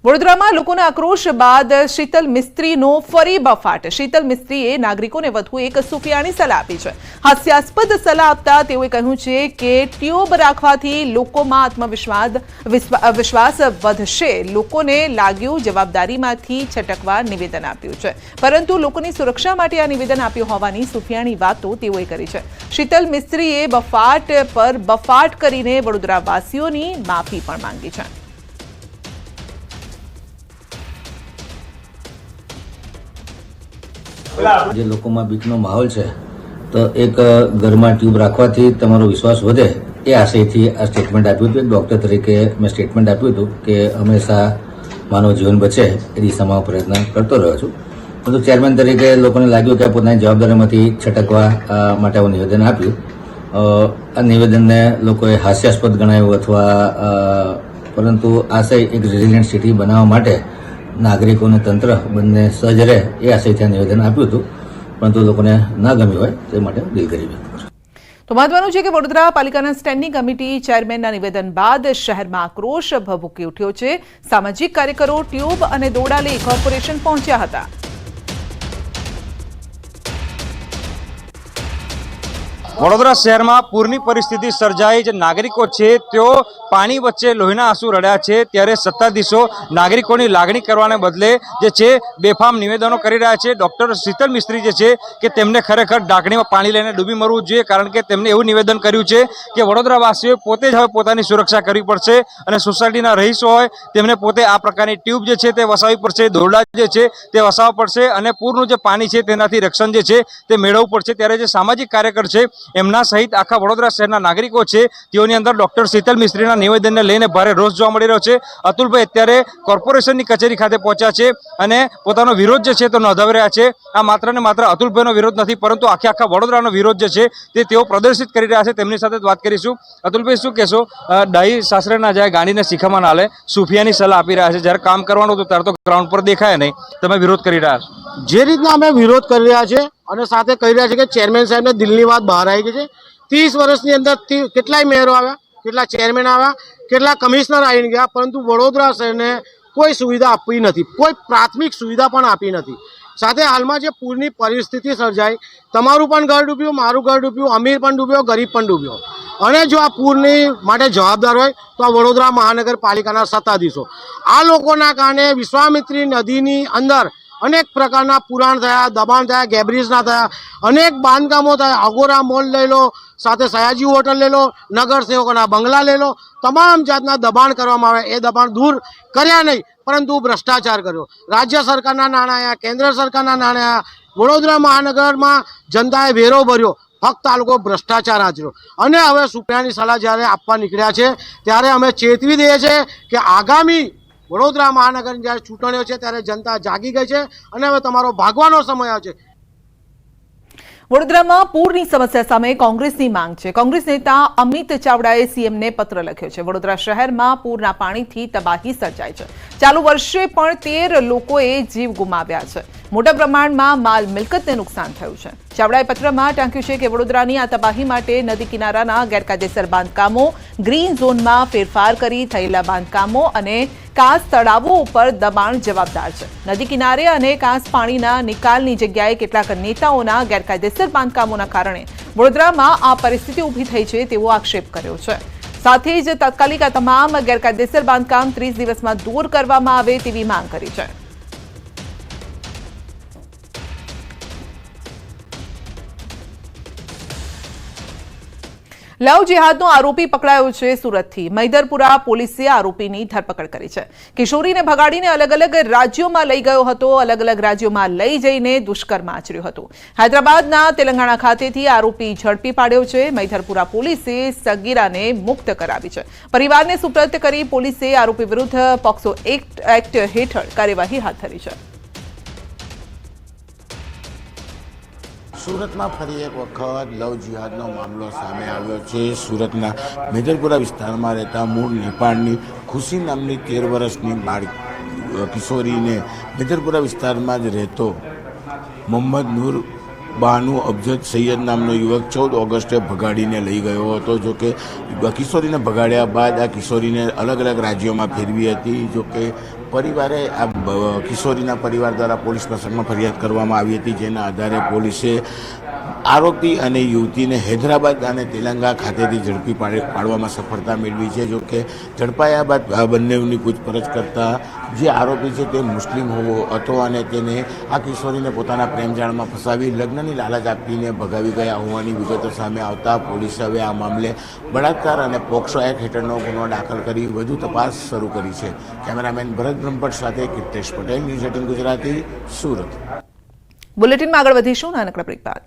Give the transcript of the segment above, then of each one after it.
વડોદરામાં લોકોના આક્રોશ બાદ શીતલ મિસ્ત્રીનો ફરી બફાટ। શીતલ મિસ્ત્રીએ નાગરિકોને વધુ એક સુફિયાણી સલાહ આપી છે। હાસ્યાસ્પદ સલાહ આપતા તેઓએ કહ્યું છે કે ટ્યુબ રાખવાથી લોકોમાં આત્મવિશ્વાસ વધશે। લોકોને લાગ્યું જવાબદારીમાંથી છટકવા નિવેદન આપ્યું છે, પરંતુ લોકોની સુરક્ષા માટે આ નિવેદન આપ્યું હોવાની સુફિયાણી વાતો તેઓએ કરી છે। શીતલ મિસ્ત્રીએ બફાટ પર બફાટ કરીને વડોદરાવાસીઓની માફી પણ માંગી છે। જે લોકોમાં બીકનો માહોલ છે, તો એક ઘરમાં ટ્યુબ રાખવાથી તમારો વિશ્વાસ વધે એ આશયથી આ સ્ટેટમેન્ટ આપ્યું હતું। એક ડૉક્ટર તરીકે મેં સ્ટેટમેન્ટ આપ્યું હતું કે હંમેશા માનવ જીવન બચે એ દિશામાં પ્રયત્ન કરતો રહ્યો છું, પરંતુ ચેરમેન તરીકે લોકોને લાગ્યું કે પોતાની જવાબદારીમાંથી છટકવા માટે આવું નિવેદન આપ્યું। આ નિવેદનને લોકોએ હાસ્યાસ્પદ ગણાવ્યું અથવા પરંતુ આશય એક રેઝિલિયન્ટ સિટી બનાવવા માટે નાગરિકો અને તંત્ર બંને સજ્જ રહે એ આશયથી આ નિવેદન આપ્યું હતું, પરંતુ લોકોને ના ગમ્યું હોય તે માટે દિલગીરી વ્યક્ત કરું। તો મહત્વનું છે કે વડોદરા પાલિકાના સ્ટેન્ડિંગ કમિટી ચેરમેનના નિવેદન બાદ શહેરમાં આક્રોશ ભભૂકી ઉઠ્યો છે। સામાજિક કાર્યકરો ટ્યુબ અને દોરડા લઈ કોર્પોરેશન પહોંચ્યા હતા। વડોદરા શહેરમાં પૂરની પરિસ્થિતિ સર્જાઈ। જે નાગરિકો છે તેઓ પાણી વચ્ચે લોહીના આંસુ રડ્યા છે, ત્યારે સત્તાધીશો નાગરિકોની લાગણી કરવાને બદલે જે છે બેફામ નિવેદનો કરી રહ્યા છે। ડોક્ટર શીતલ મિસ્ત્રી જે છે કે તેમને ખરેખર ઢાંકણીમાં પાણી લઈને ડૂબી મરવું જોઈએ, કારણ કે તેમને એવું નિવેદન કર્યું છે કે વડોદરાવાસીઓએ પોતે જ હવે પોતાની સુરક્ષા કરવી પડશે અને સોસાયટીના રહીશો હોય તેમને પોતે આ પ્રકારની ટ્યુબ જે છે તે વસાવવી પડશે, દોરડા જે છે તે વસાવવા પડશે અને પૂરનું જે પાણી છે તેનાથી રક્ષણ જે છે તે મેળવવું પડશે। ત્યારે જે સામાજિક કાર્યકર છે એમના સહિત આખા વડોદરા શહેરના નાગરિકો છે તેઓની અંદર ડોક્ટર શીતલ મિસ્ત્રીના નિવેદનને લઈને ભારે રોષ જોવા મળી રહ્યો છે। અતુલભાઈ અત્યારે કોર્પોરેશનની કચેરી ખાતે પહોંચ્યા છે અને પોતાનો વિરોધ જે છે તે નોંધાવી રહ્યા છે। આ માત્ર ને માત્ર અતુલભાઈનો વિરોધ નથી, પરંતુ આખા વડોદરાનો વિરોધ જે છે તે તેઓ પ્રદર્શિત કરી રહ્યા છે। તેમની સાથે વાત કરીશું। અતુલભાઈ, શું કહેશો? ડાહી સાસરે ના જાય, ગાડીને શીખામાં ના લે, સુફિયાની સલાહ આપી રહ્યા છે। જ્યારે કામ કરવાનું હતું ત્યારે તો ગ્રાઉન્ડ પર દેખાય નહીં, તમે વિરોધ કરી રહ્યા છો। જે રીતના અમે વિરોધ કરી રહ્યા છે અને સાથે કહી રહ્યા છે કે ચેરમેન સાહેબને દિલની વાત બહાર આવી ગઈ છે। 30 વર્ષની અંદર કેટલાય મેયરો આવ્યા, કેટલા ચેરમેન આવ્યા, કેટલા કમિશનર આવીને ગયા, પરંતુ વડોદરા શહેરને કોઈ સુવિધા આપી નથી, કોઈ પ્રાથમિક સુવિધા પણ આપી નથી। સાથે હાલમાં જે પૂરની પરિસ્થિતિ સર્જાઈ, તમારું પણ ઘર ડૂબ્યું, મારું ઘર ડૂબ્યું, અમીર પણ ડૂબ્યો, ગરીબ પણ ડૂબ્યો, અને જો આ પૂરની માટે જવાબદાર હોય તો આ વડોદરા મહાનગરપાલિકાના સત્તાધીશો। આ લોકોના કારણે વિશ્વામિત્રી નદીની અંદર અનેક પ્રકારના પુરાણ થયા, દબાણ થયા, ગેબ્રિજના થયા, અનેક બાંધકામો થયા। અગોરા મોલ લઈ લો, સાથે સયાજી હોટલ લઈ લો, નગરસેવકોના બંગલા લઈ લો, તમામ જાતના દબાણ કરવામાં આવે, એ દબાણ દૂર કર્યા નહીં, પરંતુ ભ્રષ્ટાચાર કર્યો। રાજ્ય સરકારના નાણાં આવ્યા, કેન્દ્ર સરકારના નાણાં આવ્યા, વડોદરા મહાનગરમાં જનતાએ વેરો ભર્યો, ફક્ત આ લોકો ભ્રષ્ટાચાર આચર્યો। અને હવે સુફિયાની સલાહ જ્યારે આપવા નીકળ્યા છે ત્યારે અમે ચેતવી દઈએ છીએ કે આગામી વડોદરા મહાનગરની જ્યારે ચૂંટણીઓ છે ત્યારે જનતા જાગી ગઈ છે અને હવે તમારો ભાગવાનો સમય આવ્યો છે। વડોદરામાં પૂરની સમસ્યા સામે કોંગ્રેસની માંગ છે। કોંગ્રેસ નેતા અમિત ચાવડાએ સીએમને પત્ર લખ્યો છે। વડોદરા શહેરમાં પૂરના પાણીથી તબાહી સર્જાઈ છે। ચાલુ વર્ષે પણ 13 લોકોએ જીવ ગુમાવ્યા છે। મોટા પ્રમાણમાં માલ મિલકતને નુકસાન થયું છે। ચાવડાએ પત્રમાં ટાંક્યું છે કે વડોદરાની આ તબાહી માટે નદી કિનારાના ગેરકાયદેસર બાંધકામો, ગ્રીન ઝોનમાં ફેરફાર કરી થયેલા બાંધકામો અને કાંસ તળાવો ઉપર દબાણ જવાબદાર છે। નદી કિનારે અને કાંસ પાણીના નિકાલની જગ્યાએ કેટલાક નેતાઓના ગેરકાયદેસર બાંધકામોના કારણે વડોદરામાં આ પરિસ્થિતિ ઊભી થઈ છે તેવો આક્ષેપ કર્યો છે। સાથે જ તાત્કાલિક આ તમામ ગેરકાયદેસર બાંધકામ 30 દિવસમાં દૂર કરવામાં આવે તેવી માંગ કરી છે। લવ જેહાદનો આરોપી પકડાયો છે સુરતથી। મૈદરપુરા પોલીસે આરોપીની ધરપકડ કરી છે। કિશોરીને ભગાડીને અલગ અલગ રાજ્યોમાં લઈ ગયો હતો। અલગ અલગ રાજ્યોમાં લઈ જઈને દુષ્કર્મ આચર્યું હતું। હૈદરાબાદના તેલંગાણા ખાતેથી આરોપી ઝડપી પાડ્યો છે। મૈદરપુરા પોલીસે સગીરાને મુક્ત કરાવી છે। પરિવારને સુપ્રત કરી પોલીસે આરોપી વિરુદ્ધ પોક્સો એક્ટ હેઠળ કાર્યવાહી હાથ ધરી છે। સુરતમાં ફરી એક વખત લવ જિહાદનો મામલો સામે આવ્યો છે। સુરતના મેદરપુરા વિસ્તારમાં રહેતા મૂળ નેપાળની ખુશી નામની 13 વર્ષની બાળક કિશોરીને મેદરપુરા વિસ્તારમાં જ રહેતો મોહમ્મદ નૂર બાનુ અફજદ સૈયદ નામનો યુવક 14 ઓગસ્ટે ભગાડીને લઈ ગયો હતો. જો કે કિશોરીને ભગાડ્યા બાદ આ કિશોરીને અલગ અલગ રાજ્યોમાં ફેરવી હતી. જો કે પરિવારે આ કિશોરીના પરિવાર દ્વારા પોલીસ મથકમાં ફરિયાદ કરવામાં આવી હતી, જેના આધારે પોલીસે આરોપી અને યુવતીને હૈદરાબાદ અને તેલંગા ખાતેથી ઝડપી પાડવામાં સફળતા મેળવી છે. જો કે ઝડપાયા બાદ આ બંનેની પૂછપરછ કરતા જે આરોપી છે તે મુસ્લિમ હોવો હતો અને તેને આ કિશોરીને પોતાના પ્રેમજાળમાં ફસાવી લગ્નની લાલચ આપીને ભગાવી ગયા હોવાની વિગતો સામે આવતા પોલીસે હવે આ મામલે બળાત્કાર અને પોક્સો એક્ટ હેઠળનો ગુનો દાખલ કરી વધુ તપાસ શરૂ કરી છે. કેમેરામેન ભરત બ્રહ્મભટ્ટ સાથે કીર્તેશ પટેલ, ન્યૂઝ 18 ગુજરાતી, સુરત. બુલેટિનમાં આગળ વધીશું નાનકડા બ્રેક બાદ.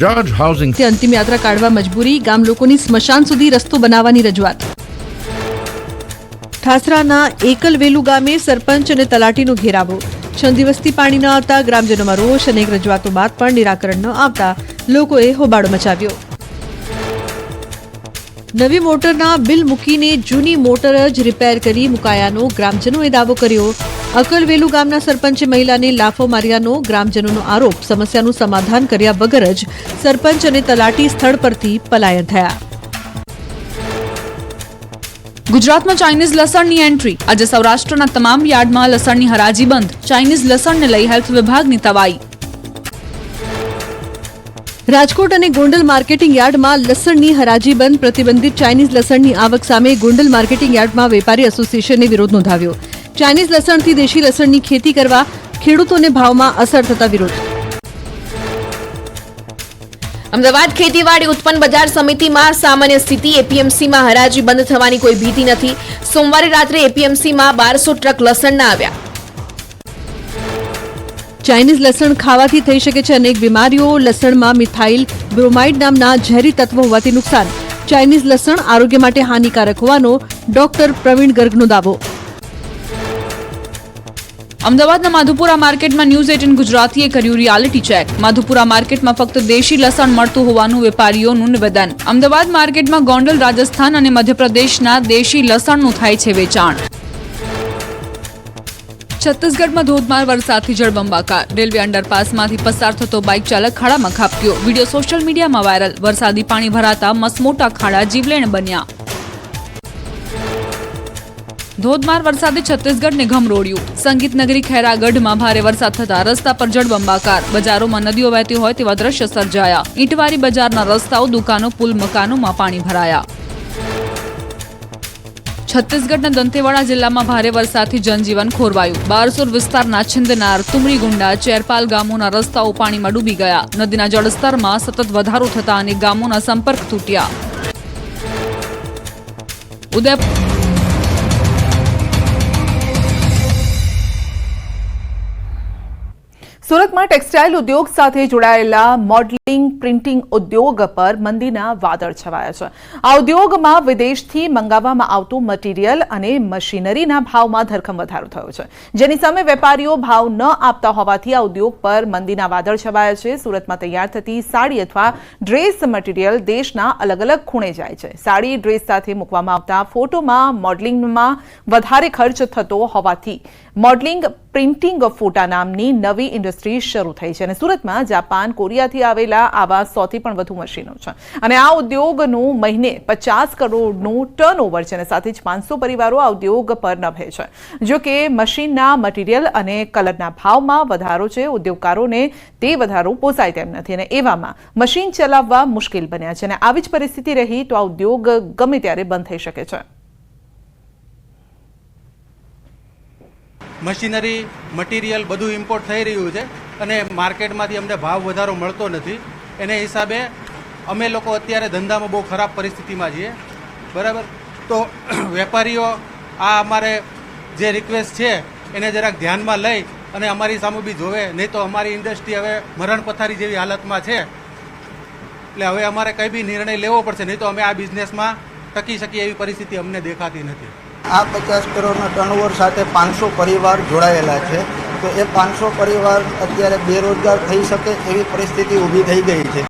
જજ હાઉસિંગ અંતિમ યાત્રા કાઢવા મજબૂરી, ગામ લોકોની સ્મશાન સુધી રસ્તો બનાવવાની રજૂઆત. ઠાસરાના એકલવેલુ ગામે સરપંચ અને તલાટીનો ઘેરાવો. 6 દિવસથી પાણી ન આવતા ગ્રામજનોમાં રોષ. અનેક રજૂઆતો બાદ પણ નિરાકરણ ન આવતા લોકોએ હોબાળો મચાવ્યો. નવી મોટરના બિલ મૂકીને જૂની મોટર જ રિપેર કરી મુકાયાનો ગ્રામજનોએ દાવો કર્યો. અકલવેલુ ગામના સરપંચે મહિલાને લાફો માર્યાનો ગ્રામજનોનો આરોપ. સમસ્યાનું સમાધાન કર્યા વગર જ સરપંચ અને તલાટી સ્થળ પરથી પલાયન થયા. ગુજરાતમાં ચાઇનીઝ લસણની એન્ટ્રી. આજે સૌરાષ્ટ્રના તમામ યાર્ડમાં લસણની હરાજી બંધ. ચાઇનીઝ લસણને લઈ હેલ્થ વિભાગની તવાઈ. રાજકોટ અને ગોંડલ માર્કેટિંગ યાર્ડમાં લસણની હરાજી બંધ. પ્રતિબંધિત ચાઇનીઝ લસણની આવક સામે ગોંડલ માર્કેટિંગ યાર્ડમાં વેપારી એસોસિએશને વિરોધ નોંધાવ્યો. ચાઇનીઝ લસણથી દેશી લસણની ખેતી કરવા ખેડૂતોને ભાવમાં અસર થતા વિરોધ. અમદાવાદ ખેતીવાડી ઉત્પન્ન બજાર સમિતિમાં સામાન્ય સ્થિતિ. એપીએમસીમાં હરાજી બંધ થવાની કોઈ ભીતિ નથી. સોમવારે રાત્રે એપીએમસીમાં 1200 ટ્રક લસણના આવ્યા. ચાઇનીઝ લસણ ખાવાથી થઈ શકે છે અનેક બીમારીઓ. લસણમાં મિથાઇલ બ્રોમાઇડ નામના ઝેરી તત્વો હોવાથી નુકસાન. ચાઇનીઝ લસણ આરોગ્ય માટે હાનિકારક હોવાનો ડોક્ટર પ્રવીણ ગર્ગનો દાવો. અમદાવાદના માધુપુરા માર્કેટમાં ન્યૂઝ 18 ગુજરાતીએ કર્યું રિયાલિટી ચેક. માધુપુરા માર્કેટમાં ફક્ત દેશી લસણ મળતું હોવાનું વેપારીઓનું નિવેદન. અમદાવાદ માર્કેટમાં ગોંડલ, રાજસ્થાન અને મધ્યપ્રદેશના દેશી લસણનું થાય છે વેચાણ. છત્તીસગઢમાં ધોધમાર વરસાદથી જળબંબાકાર. રેલવે અંડરપાસમાંથી પસાર થતો બાઇક ચાલક ખાડામાં ખાબક્યો. વિડીયો સોશિયલ મીડિયામાં વાયરલ. વરસાદી પાણી ભરાતા મસમોટા ખાડા જીવલેણ બન્યા. ધોધમાર વરસાદે છત્તીસગઢને ઘમરોળ્યું. સંગીત નગરી ખૈરાગઢમાં ભારે વરસાદ થતા રસ્તા પર જળબંબાકાર. બજારોમાં નદીઓ વહેતી હોય તેવા દ્રશ્ય સર્જાયા. ઈંટવારી બજારના રસ્તાઓ, દુકાનો, પુલ, મકાનોમાં પાણી ભરાયા. છત્તીસગઢના દંતેવાડા જિલ્લામાં ભારે વરસાદથી જનજીવન ખોરવાયું. બારસુર વિસ્તારના છિંદનાર, તુમરીગુંડા, ચેરપાલ ગામોના રસ્તાઓ પાણીમાં ડૂબી ગયા. નદીના જળસ્તરમાં સતત વધારો થતા અનેક ગામોના સંપર્ક તૂટ્યા. સુરતમાં ટેક્સટાઇલ ઉદ્યોગ સાથે જોડાયેલા મોડલિંગ, પ્રિન્ટિંગ ઉદ્યોગ પર મંદીના વાદળ છવાયા છે. આ ઉદ્યોગમાં વિદેશથી મંગાવવામાં આવતું મટીરીયલ અને મશીનરીના ભાવમાં ધરખમ વધારો થયો છે, જેની સામે વેપારીઓ ભાવ ન આપતા હોવાથી આ ઉદ્યોગ પર મંદીના વાદળ છવાયા છે. સુરતમાં તૈયાર થતી સાડી અથવા ડ્રેસ મટીરીયલ દેશના અલગ અલગ ખૂણે જાય છે. સાડી, ડ્રેસ સાથે મૂકવામાં આવતા ફોટોમાં મોડલિંગમાં વધારે ખર્ચ થતો હોવાથી મોડલિંગ પ્રિન્ટિંગ ફોટા નામની નવી ઇન્ડસ્ટ્રી શરૂ થઈ છે અને સુરતમાં જાપાન, કોરિયાથી આવેલા આવા 100થી પણ વધુ મશીનો છે અને આ ઉદ્યોગનું મહિને 50 કરોડનું ટર્નઓવર છે અને સાથે જ 500 પરિવારો આ ઉદ્યોગ પર નભે છે. જો કે મશીનના મટીરીયલ અને કલરના ભાવમાં વધારો છે. ઉદ્યોગકારોને તે વધારો પોસાય તેમ નથી અને એવામાં મશીન ચલાવવા મુશ્કેલ બન્યા છે અને આવી જ પરિસ્થિતિ રહી તો આ ઉદ્યોગ ગમે ત્યારે બંધ થઈ શકે છે. મશીનરી, મટીરિયલ બધું ઇમ્પોર્ટ થઈ રહ્યું છે અને માર્કેટમાંથી અમને ભાવ વધારો મળતો નથી. એને હિસાબે અમે લોકો અત્યારે ધંધામાં બહુ ખરાબ પરિસ્થિતિમાં છીએ. બરાબર, તો વેપારીઓ આ અમારે જે રિક્વેસ્ટ છે એને જરાક ધ્યાનમાં લઈ અને અમારી સામે બી જોવે, નહીં તો અમારી ઇન્ડસ્ટ્રી હવે મરણ પથારી જેવી હાલતમાં છે. એટલે હવે અમારે કંઈ બી નિર્ણય લેવો પડશે, નહીં તો અમે આ બિઝનેસમાં ટકી શકીએ એવી પરિસ્થિતિ અમને દેખાતી નથી. આ 50 કરોડના ટર્નઓવર સાથે 500 પરિવાર જોડાયેલા છે. તો એ 500 પરિવાર અત્યારે બેરોજગાર થઈ શકે એવી પરિસ્થિતિ ઊભી થઈ ગઈ છે.